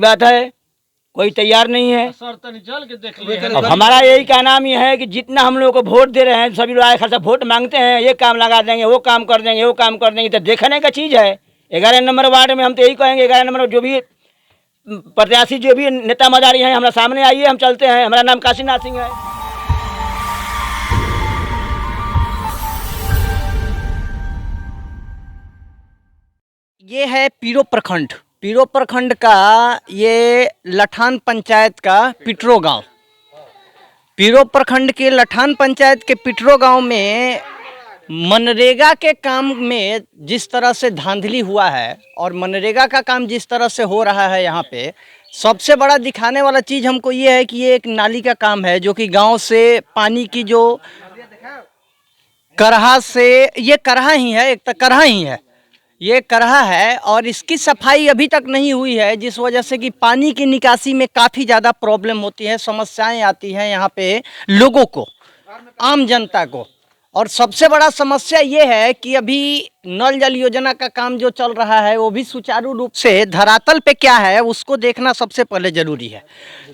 बात है, कोई तैयार नहीं है। अब हमारा यही कहना ही है कि जितना हम लोग को वोट दे रहे हैं, सभी लोग आए खासा वोट मांगते हैं, ये काम लगा देंगे, वो काम कर देंगे, वो काम कर देंगे, तो देखने का चीज़ है। 11 नंबर वार्ड में हम तो यही कहेंगे, 11 नंबर जो भी प्रत्याशी जो भी नेता मदारी हैं, हमारे सामने आइए, हम चलते हैं। हमारा नाम काशीनाथ सिंह है। ये है पीरो प्रखंड। पीरो प्रखंड का ये लठान पंचायत का पिटरो गांव। पीरो प्रखंड के लठान पंचायत के पिटरो गांव में मनरेगा के काम में जिस तरह से धांधली हुआ है और मनरेगा का काम जिस तरह से हो रहा है, यहाँ पे सबसे बड़ा दिखाने वाला चीज़ हमको ये है कि ये एक नाली का काम है, जो कि गांव से पानी की जो करहा से, ये करहा ही है, एक तो करहा ही है, ये करहा है और इसकी सफाई अभी तक नहीं हुई है, जिस वजह से कि पानी की निकासी में काफ़ी ज़्यादा प्रॉब्लम होती है, समस्याएं आती हैं यहाँ पे लोगों को, आम जनता को। और सबसे बड़ा समस्या ये है कि अभी नल जल योजना का काम जो चल रहा है वो भी सुचारू रूप से धरातल पे क्या है उसको देखना सबसे पहले ज़रूरी है।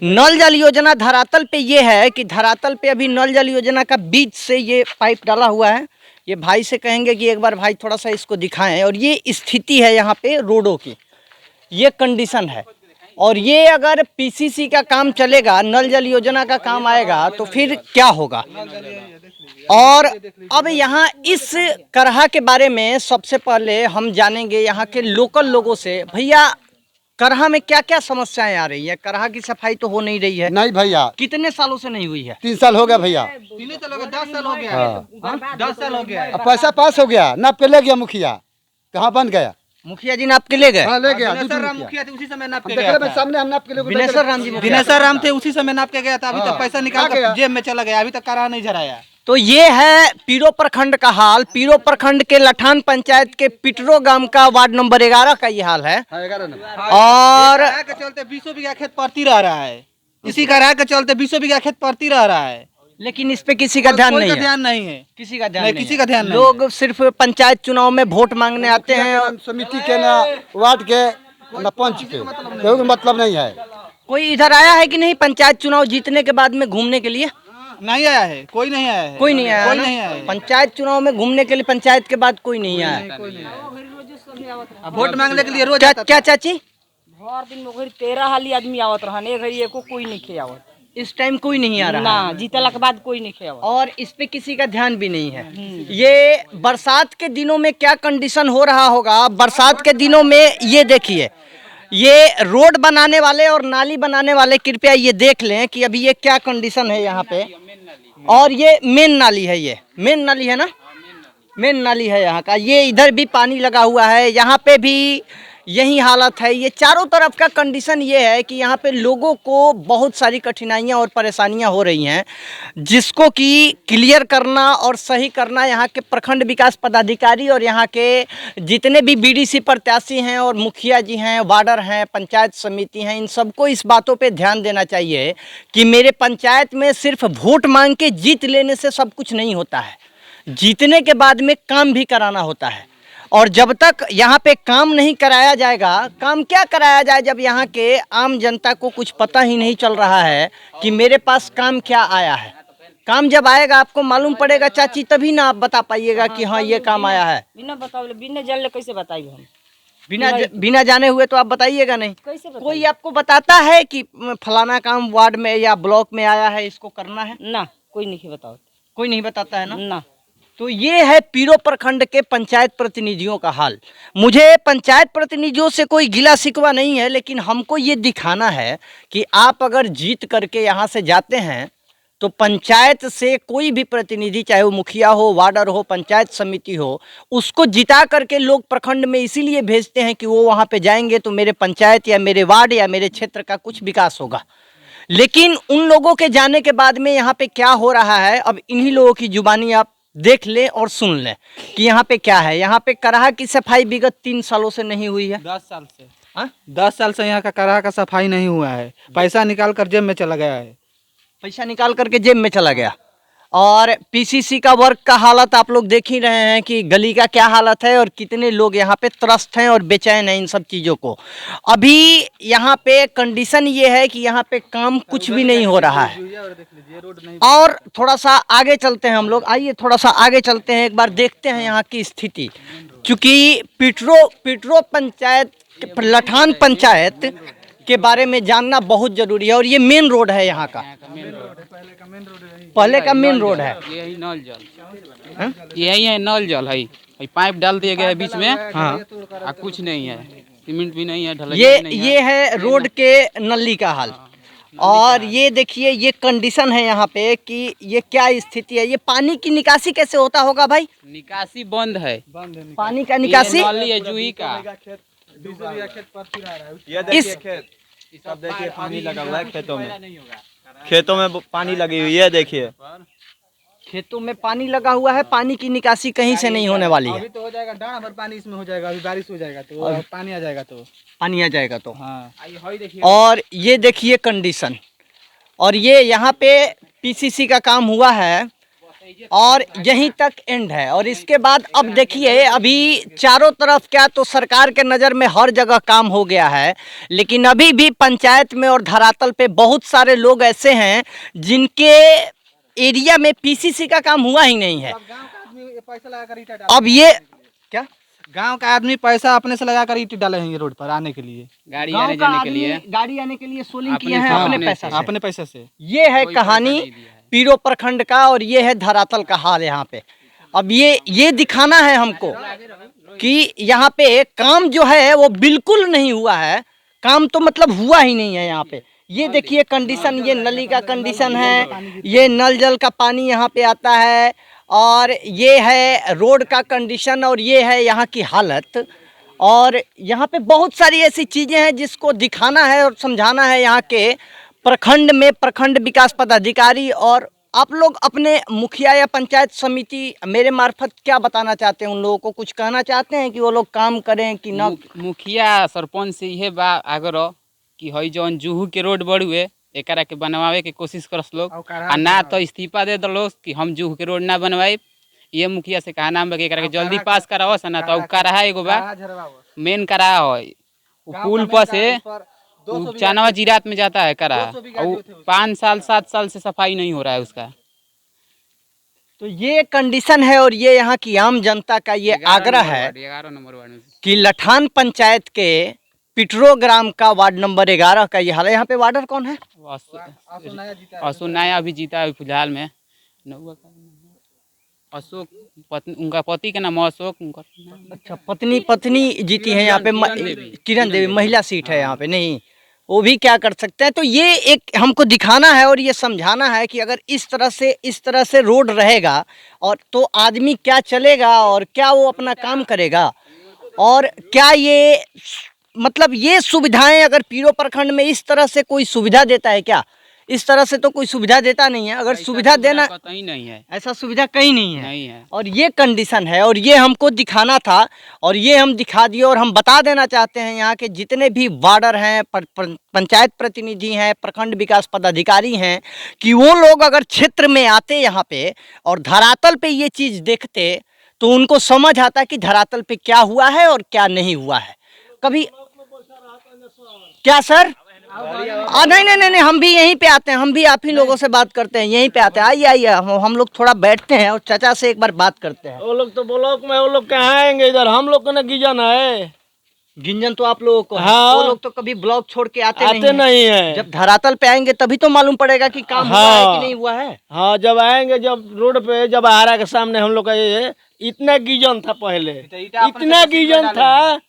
नल जल योजना धरातल पे ये है कि धरातल पे अभी नल जल योजना का बीच से ये पाइप डाला हुआ है। ये भाई से कहेंगे कि एक बार भाई थोड़ा सा इसको दिखाएं। और ये स्थिति है यहाँ पे रोडों की, ये कंडीशन है। और ये अगर पीसीसी का काम चलेगा, नल जल योजना का काम आएगा तो फिर क्या होगा। और अब यहाँ इस करहा के बारे में सबसे पहले हम जानेंगे यहाँ के लोकल लोगों से। भैया, करहा में क्या क्या समस्याएं आ रही है? करहा की सफाई तो हो नहीं रही है। नहीं भैया, कितने सालों से नहीं हुई है? 3 साल हो गया भैया। 10 साल हो गया। 10 साल हो गया। अब पैसा पास हो गया, नाप के ले गया मुखिया, कहाँ बन गया? मुखिया जी नाप के ले गए? हाँ, ले गया। मुखिया थे, उसी समय नाप के गया था। सामने हम नाप के ले गए। दिनेश्वर राम थे, उसी समय नाप के गया था। अभी तक पैसा निकाल कर जेब में चला गया, अभी तक करहा नहीं झराया। तो ये है पीरो प्रखंड का हाल। पीरो प्रखंड के लठान पंचायत के पिटरो गांव का वार्ड नंबर 11 का ये हाल है। 11 नंबर। और के चलते 20 बीघा खेत पड़ती रह रहा है। इसी करहा के चलते 20 बीघा खेत पड़ती रह रहा है, लेकिन इस पे किसी का ध्यान नहीं है। ध्यान नहीं है, किसी का ध्यान नहीं, नहीं किसी का ध्यान नहीं। लोग सिर्फ पंचायत चुनाव में वोट मांगने आते हैं। समिति के ना वार्ड के ना पंच के, कोई मतलब नहीं है। कोई इधर आया है कि नहीं पंचायत चुनाव जीतने के बाद में घूमने के लिए? नहीं आया है, कोई नहीं आया है। कोई नहीं आया, कोई नहीं आया है। पंचायत चुनाव में घूमने के लिए पंचायत के बाद कोई नहीं आया। वोट मांगने के लिए रोज क्या क्या चाची? हर दिन में 13 हाली आदमी आवत रहने, घड़ी एको कोई नहीं खे आवत। इस टाइम कोई नहीं आ रहा ना, जीतला के बाद कोई नहीं खे आवत। और इस पे किसी का ध्यान भी नहीं है। ये बरसात के दिनों में क्या कंडीशन हो रहा होगा। बरसात के दिनों में ये देखिए, ये रोड बनाने वाले और नाली बनाने वाले कृपया ये देख लें कि अभी ये क्या कंडीशन है यहाँ पे। और ये मेन नाली है, ये मेन नाली है ना, मेन नाली है यहाँ का। ये इधर भी पानी लगा हुआ है, यहाँ पे भी यही हालत है। ये चारों तरफ का कंडीशन ये है कि यहाँ पे लोगों को बहुत सारी कठिनाइयाँ और परेशानियाँ हो रही हैं, जिसको कि क्लियर करना और सही करना यहाँ के प्रखंड विकास पदाधिकारी और यहाँ के जितने भी बीडीसी प्रत्याशी हैं और मुखिया जी हैं, वार्डर हैं, पंचायत समिति हैं, इन सबको इस बातों पे ध्यान देना चाहिए कि मेरे पंचायत में सिर्फ वोट मांग के जीत लेने से सब कुछ नहीं होता है। जीतने के बाद में काम भी कराना होता है। और जब तक यहाँ पे काम नहीं कराया जाएगा, काम क्या कराया जाए जब यहाँ के आम जनता को कुछ पता ही नहीं चल रहा है कि मेरे पास काम क्या आया है। काम जब आएगा आपको मालूम पड़ेगा चाची, तभी ना आप बता पाइएगा कि हाँ ये काम आया है। बिना बताओ, बिना जानले कैसे बताइए हम? बिना जाने हुए तो आप बताइएगा नहीं। कैसे बताइए? कोई आपको बताता है कि फलाना काम वार्ड में या ब्लॉक में आया है, इसको करना है? ना, कोई नहीं बताओ। कोई नहीं बताता है ना। तो ये है पीरो प्रखंड के पंचायत प्रतिनिधियों का हाल। मुझे पंचायत प्रतिनिधियों से कोई गिला शिकवा नहीं है, लेकिन हमको ये दिखाना है कि आप अगर जीत करके यहाँ से जाते हैं तो पंचायत से कोई भी प्रतिनिधि, चाहे वो मुखिया हो, वार्डर हो, पंचायत समिति हो, उसको जिता करके लोग प्रखंड में इसीलिए भेजते हैं कि वो वहाँ पे जाएंगे तो मेरे पंचायत या मेरे वार्ड या मेरे क्षेत्र का कुछ विकास होगा। लेकिन उन लोगों के जाने के बाद में यहाँ पे क्या हो रहा है, अब इन्हीं लोगों की जुबानी आप देख लें और सुन लें कि यहाँ पे क्या है। यहाँ पे करहा की सफाई विगत 3 सालों से नहीं हुई है। 10 साल से 10 साल से यहाँ का करहा का सफाई नहीं हुआ है। पैसा निकाल कर जेब में चला गया है। पैसा निकाल करके जेब में चला गया। और पीसीसी का वर्क का हालत आप लोग देख ही रहे हैं कि गली का क्या हालत है और कितने लोग यहाँ पे त्रस्त हैं और बेचैन हैं इन सब चीज़ों को। अभी यहाँ पे कंडीशन ये है कि यहाँ पे काम कुछ भी नहीं हो रहा है। और थोड़ा सा आगे चलते हैं हम लोग, आइए थोड़ा सा आगे चलते हैं, एक बार देखते हैं यहाँ की स्थिति। क्योंकि पिटरो पंचायत, लठान पंचायत के बारे में जानना बहुत जरूरी है। और ये मेन रोड है यहाँ का, पहले का मेन रोड है। यही नल जल, यही है नल जल है, पाइप डाल दिए गए बीच में। हाँ, कुछ नहीं है, सीमेंट भी नहीं है, ढलैया भी नहीं ये है रोड के नली का हाल। और ये देखिए ये कंडीशन है यहाँ पे कि ये क्या स्थिति है। ये पानी की निकासी कैसे होता होगा भाई? निकासी बंद है, पानी का निकासी ये नली है जूही का। इस सब देखिए पानी लगा हुआ है खेतों में पानी लगी हुई है। देखिए खेतों में पानी लगा हुआ है, पानी की निकासी कहीं से नहीं होने वाली है। अभी तो हो जाएगा, डाँड़ भर पानी इसमें हो जाएगा, अभी बारिश हो जाएगा तो पानी आ जाएगा तो पानी आ जाएगा तो। हाँ। और ये देखिए कंडीशन, और ये यहाँ पे पीसीसी का काम हुआ है और यहीं तक एंड है। और इसके बाद अब देखिए अभी चारों तरफ क्या तो सरकार के नज़र में हर जगह काम हो गया है, लेकिन अभी भी पंचायत में और धरातल पे बहुत सारे लोग ऐसे हैं जिनके एरिया में पीसीसी का काम हुआ ही नहीं है। पैसा लगाकर ईंट डाला, अब ये क्या गांव का आदमी पैसा अपने से लगाकर ईंट डाले हैं ये रोड पर आने के लिए, गाड़ी गांव आने का जाने के लिए आदमी गाड़ी आने के लिए सोलिंग अपने किए हैं से, अपने पैसा से। अपने पैसे से। ये है कोई कहानी पैसा नहीं दिया है। पीरो प्रखंड का, और ये है धरातल का हाल यहाँ पे। अब ये दिखाना है हमको कि यहाँ पे काम जो है वो बिल्कुल नहीं हुआ है। काम तो मतलब हुआ ही नहीं है यहाँ पे। ये देखिए कंडीशन, ये नली का कंडीशन है, ये नल जल का पानी यहाँ पे आता है, और ये है रोड का कंडीशन, और ये है यहाँ की हालत। और यहाँ पे बहुत सारी ऐसी चीज़ें हैं जिसको दिखाना है और समझाना है यहाँ के प्रखंड में प्रखंड विकास पदाधिकारी। और आप लोग अपने मुखिया या पंचायत समिति मेरे मार्फत क्या बताना चाहते हैं? उन लोगों को कुछ कहना चाहते हैं कि वो लोग काम करें कि ना? मुखिया सरपंच से यह बा आग्रह कि हई जौन जूहू के रोड बढ़ुए एकरा के बनवावे के कोशिश करस लोग, आ ना तो इस्तीफा दे दो लोग कि हम जूहू के रोड ना बनवाए। ये मुखिया से कहा नाम एकरा के जल्दी पास कराओ ना तो करा एगो बा मेन करा है पुल पर से चानवा जीरात में जाता है करा, 5 साल 7 साल से सफाई नहीं हो रहा है उसका। तो ये कंडीशन है और ये यहाँ की आम जनता का ये आग्रह है 11 नंबर वार्ड में कि लठान पंचायत के पिटरो ग्राम का वार्ड नंबर 11 का ये हाल है। यहाँ पे वार्डर कौन है? अशोक नया अभी जीता है फिलहाल में। अशोक उनका पति का नाम अशोक, उनका अच्छा पत्नी जीती है यहाँ पे, किरण देवी महिला सीट है यहाँ पे। नहीं वो भी क्या कर सकते हैं। तो ये एक हमको दिखाना है और ये समझाना है कि अगर इस तरह से रोड रहेगा और तो आदमी क्या चलेगा और क्या वो अपना काम करेगा, और क्या ये मतलब ये सुविधाएं अगर पीरो प्रखंड में इस तरह से कोई सुविधा देता है क्या? इस तरह से तो कोई सुविधा देता नहीं है। अगर सुविधा देना कहीं नहीं है, ऐसा सुविधा कहीं नहीं है। और ये कंडीशन है और ये हमको दिखाना था और ये हम दिखा दिए। और हम बता देना चाहते हैं यहाँ के जितने भी वार्डर हैं, पंचायत प्रतिनिधि हैं, प्रखंड विकास पदाधिकारी हैं, कि वो लोग अगर क्षेत्र में आते यहाँ पे और धरातल पे ये चीज़ देखते तो उनको समझ आता कि धरातल पे क्या हुआ है और क्या नहीं हुआ है। कभी क्या सर? नहीं, हम भी यहीं पे आते हैं, हम भी आप ही लोगों से बात करते हैं, यहीं पे आते हैं। आइए हम लोग थोड़ा बैठते हैं और चाचा से एक बार बात करते हैं। वो लोग तो ब्लॉक में, वो लोग कहाँ आएंगे इधर? हम लोग को ना गिंजन है। गिंजन तो आप लोगों को है। हाँ। वो लोग तो कभी ब्लॉक छोड़ के आते नहीं है। जब धरातल पे आएंगे तभी तो मालूम पड़ेगा कि काम हुआ है कि नहीं हुआ है। हाँ, जब आएंगे, जब रोड पे, जब आहारा के सामने हम लोग का ये इतना गिंजन था पहले, इतना गिंजन था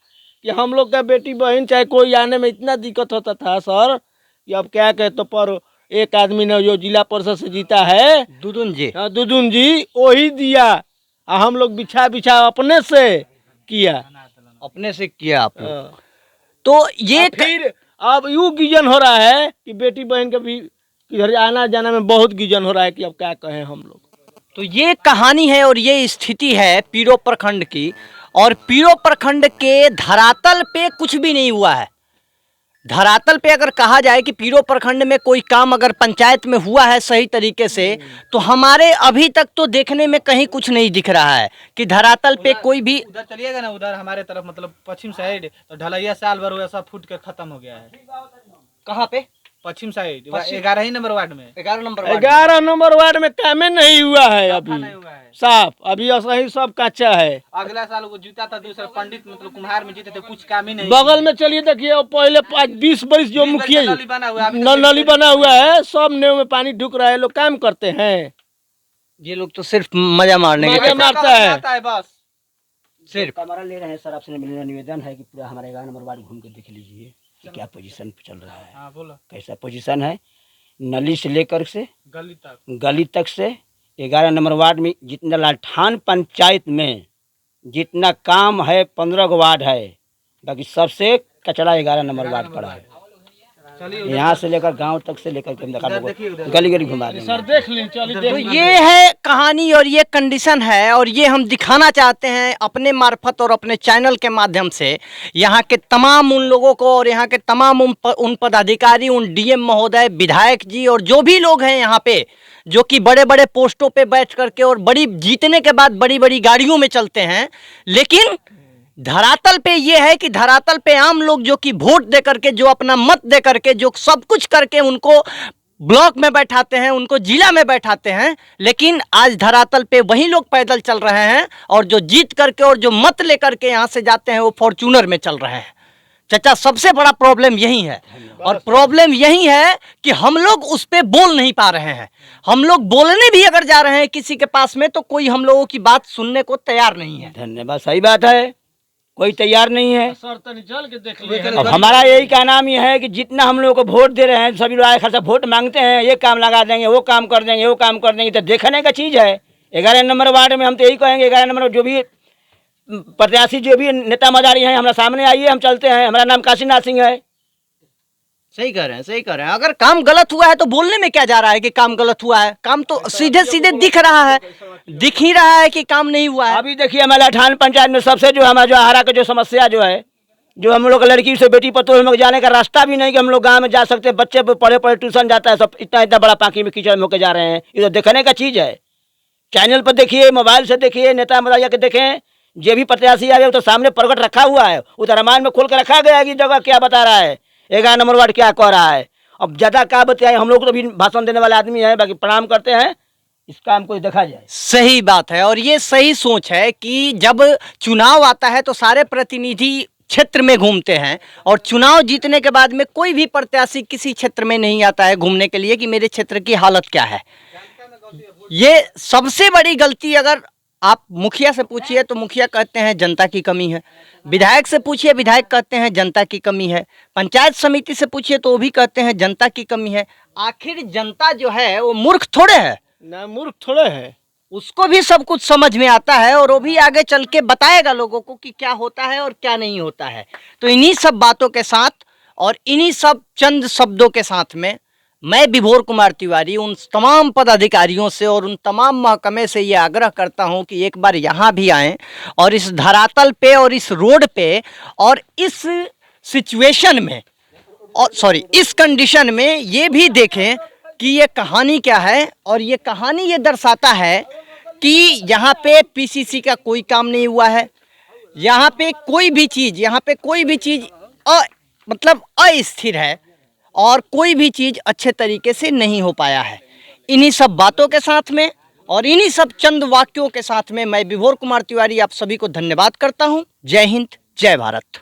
कि हम लोग का बेटी बहन चाहे कोई आने में इतना दिक्कत होता था सर कि अब क्या कहते। पर एक आदमी ने जो जिला परिषद से जीता है, दुदुन जी, वही दिया। हम लोग बिछा अपने से किया आप लोग। तो ये फिर अब यूं गिजन हो रहा है कि बेटी बहन के भी इधर आना जाना में बहुत गिजन हो रहा है कि अब क्या कहें हम लोग। तो ये कहानी है और ये स्थिति है पीरो प्रखंड की। और पीरो प्रखंड के धरातल पे कुछ भी नहीं हुआ है। धरातल पे अगर कहा जाए कि पीरो प्रखंड में कोई काम अगर पंचायत में हुआ है सही तरीके से, तो हमारे अभी तक तो देखने में कहीं कुछ नहीं दिख रहा है कि धरातल पे कोई भी। उधर चलिएगा ना, उधर हमारे तरफ मतलब पश्चिम साइड तो ढलैया साल भर हुआ, सब फूट के खत्म हो गया है। कहाँ पे? पश्चिम साइड 11 ही नंबर वार्ड में। 11 नंबर 11 नंबर वार्ड में कामे नहीं हुआ है अभी, नहीं हुआ है। साफ अभी सही सब कच्चा है। अगला साल वो जीता था दूसरा पंडित मतलब कुम्हार में जीते थे, कुछ काम ही नहीं। बगल में चलिए देखिए, पहले 20 बरिस जो मुखिया नली बना हुआ है, अभी तक नली बना हुआ है, सब नेव में पानी ढुक रहा है, लोग काम करते हैं। ये लोग तो सिर्फ मजा मारने के मजा मारता है बस। सिर्फ हमारा ले रहे हैं सर, आपसे मेरा निवेदन है कि पूरा हमारे 11 नंबर वार्ड घूम के देख लीजिए कि क्या पोजीशन पे चल रहा है। हाँ बोलो। कैसा पोजीशन है, नली से लेकर से गली तक से 11 नंबर वार्ड में जितना लाठान पंचायत में जितना काम है 15 गो वार्ड है, बाकी सबसे कचरा 11 नंबर वार्ड पड़ा है। यहाँ से लेकर गांव तक से लेकर के गली गली घुमा देंगे। सर देख लें, चलिए तो ये है कहानी और ये कंडीशन है, और ये हम दिखाना चाहते हैं अपने मार्फत और अपने चैनल के माध्यम से यहाँ के तमाम उन लोगों को, और यहाँ के तमाम उन पदाधिकारी, उन डीएम महोदय, विधायक जी और जो भी लोग हैं यहाँ पे जो कि बड़े बड़े पोस्टों पे बैठ करके और बड़ी जीतने के बाद बड़ी बड़ी गाड़ियों में चलते हैं, लेकिन धरातल पे ये है कि धरातल पे आम लोग जो कि वोट दे करके, जो अपना मत दे करके, जो सब कुछ करके उनको ब्लॉक में बैठाते हैं, उनको जिला में बैठाते हैं, लेकिन आज धरातल पे वही लोग पैदल चल रहे हैं, और जो जीत करके और जो मत लेकर के यहाँ से जाते हैं वो फॉर्च्यूनर में चल रहे हैं। चाचा, सबसे बड़ा प्रॉब्लम यही है, और प्रॉब्लम यही है कि हम लोग उस पे बोल नहीं पा रहे हैं। हम लोग बोलने भी अगर जा रहे हैं किसी के पास में, तो कोई हम लोगों की बात सुनने को तैयार नहीं है। धन्यवाद, सही बात है, कोई तैयार नहीं है। सर तनी चल के देख ले। अब हमारा यही कहना ही है कि जितना हम लोग को वोट दे रहे हैं, सभी लोग आए खासा वोट मांगते हैं, ये काम लगा देंगे, वो काम कर देंगे, वो काम कर देंगे, तो देखने का चीज़ है। 11 नंबर वार्ड में हम तो यही कहेंगे, 11 नंबर जो भी प्रत्याशी, जो भी नेता मदारी हैं, हमारे सामने आइए, हम चलते हैं। हमारा नाम काशीनाथ सिंह है। सही कह रहे हैं, सही कह रहे हैं। अगर काम गलत हुआ है तो बोलने में क्या जा रहा है कि काम गलत हुआ है? काम तो सीधे सीधे दिख रहा है, दिख ही रहा है कि काम नहीं हुआ है। अभी देखिए हमारे लाठान पंचायत में सबसे जो हमारा जो आहारा का जो समस्या जो है, जो हम लोग लड़की से बेटी पतोह हम लोग जाने का रास्ता भी नहीं कि हम लोग गाँव में जा सकते। बच्चे पढ़े पढ़े ट्यूशन जाता है, सब इतना इतना बड़ा पाकी में कीचड़ में होकर जा रहे हैं। ये तो देखने का चीज़ है। चैनल पर देखिए, मोबाइल से देखिए, नेता मदारिया के देखें, जो भी प्रत्याशी आ गए तो सामने प्रकट रखा हुआ है, उधर रामायण में खोल कर रखा गया है कि जगह क्या बता रहा है, 11 नंबर वार्ड क्या कह रहा है। अब ज़्यादा क्या बताए, हम लोग तो भी भाषण देने वाले आदमी हैं, बाकी प्रणाम करते हैं, इस काम को देखा जाए। सही बात है, और ये सही सोच है कि जब चुनाव आता है तो सारे प्रतिनिधि क्षेत्र में घूमते हैं, और चुनाव जीतने के बाद में कोई भी प्रत्याशी किसी क्षेत्र में नहीं आता है घूमने के लिए कि मेरे क्षेत्र की हालत क्या है। ये सबसे बड़ी गलती, अगर आप मुखिया से पूछिए तो मुखिया कहते हैं जनता की कमी है, विधायक से पूछिए विधायक कहते हैं जनता की कमी है, पंचायत समिति से पूछिए तो वो भी कहते हैं जनता की कमी है। आखिर जनता जो है वो मूर्ख थोड़े है ना, मूर्ख थोड़े है, उसको भी सब कुछ समझ में आता है, और वो भी आगे चल के बताएगा लोगों को कि क्या होता है और क्या नहीं होता है। तो इन्हीं सब बातों के साथ और इन्हीं सब चंद शब्दों के साथ में मैं विभोर कुमार तिवारी उन तमाम पदाधिकारियों से और उन तमाम महकमे से ये आग्रह करता हूं कि एक बार यहाँ भी आएं, और इस धरातल पे और इस रोड पे और इस सिचुएशन में, और सॉरी इस कंडीशन में ये भी देखें कि ये कहानी क्या है। और ये कहानी ये दर्शाता है कि यहाँ पे पीसीसी का कोई काम नहीं हुआ है, यहाँ पे कोई भी चीज़ मतलब अस्थिर है, और कोई भी चीज़ अच्छे तरीके से नहीं हो पाया है। इन्हीं सब बातों के साथ में और इन्हीं सब चंद वाक्यों के साथ में मैं विभोर कुमार तिवारी आप सभी को धन्यवाद करता हूँ। जय हिंद, जय भारत।